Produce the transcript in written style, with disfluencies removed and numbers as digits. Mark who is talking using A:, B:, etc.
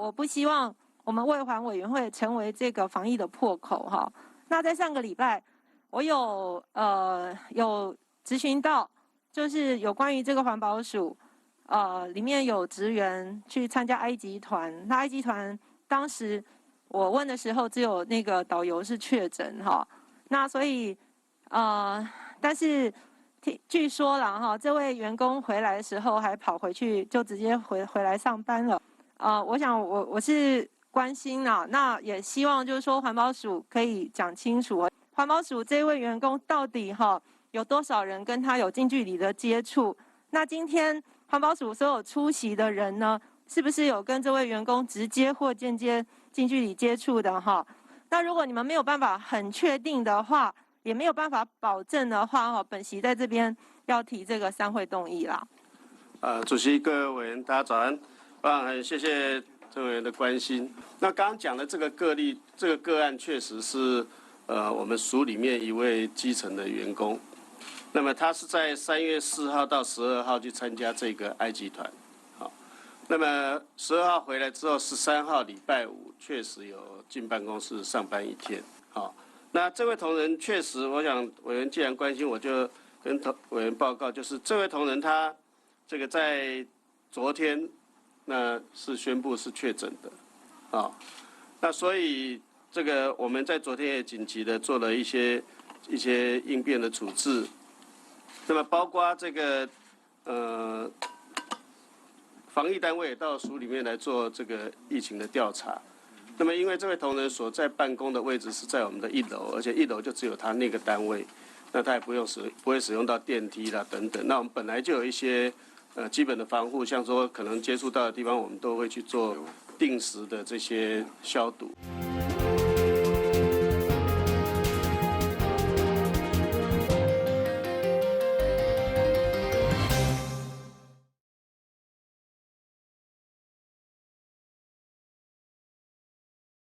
A: 我不希望我们卫环委员会成为这个防疫的破口哈。那在上个礼拜，我有咨询到，就是有关于这个环保署，里面有职员去参加埃及团，那埃及团当时我问的时候，只有那个导游是确诊哈，那所以但是据说了哈，这位员工回来的时候还跑回去，就直接回来上班了。我想我是关心啦，那也希望就是说环保署可以讲清楚，环保署这位员工到底有多少人跟他有近距离的接触？那今天环保署所有出席的人呢，是不是有跟这位员工直接或间接近距离接触的哈？那如果你们没有办法很确定的话，也没有办法保证的话，本席在这边要提这个3会动议啦。
B: 主席、各位委员，大家早安。很谢谢这位委员的关心。那刚刚讲的这个个案，确实是我们署里面一位基层的员工。那么他是在3月4号到12号去参加这个埃及团，好，那么12号回来之后，13号礼拜五确实有进办公室上班1天，好，那这位同仁确实，我想委员既然关心，我就跟委员报告，就是这位同仁他这个在昨天那是宣布是确诊的，啊，那所以这个我们在昨天也紧急的做了一些应变的处置。那么包括这个防疫单位也到署里面来做这个疫情的调查。那么因为这位同仁所在办公的位置是在我们的1楼，而且1楼就只有他那个单位，那他也不会使用到电梯啦等等。那我们本来就有一些基本的防护，像说可能接触到的地方，我们都会去做定时的这些消毒。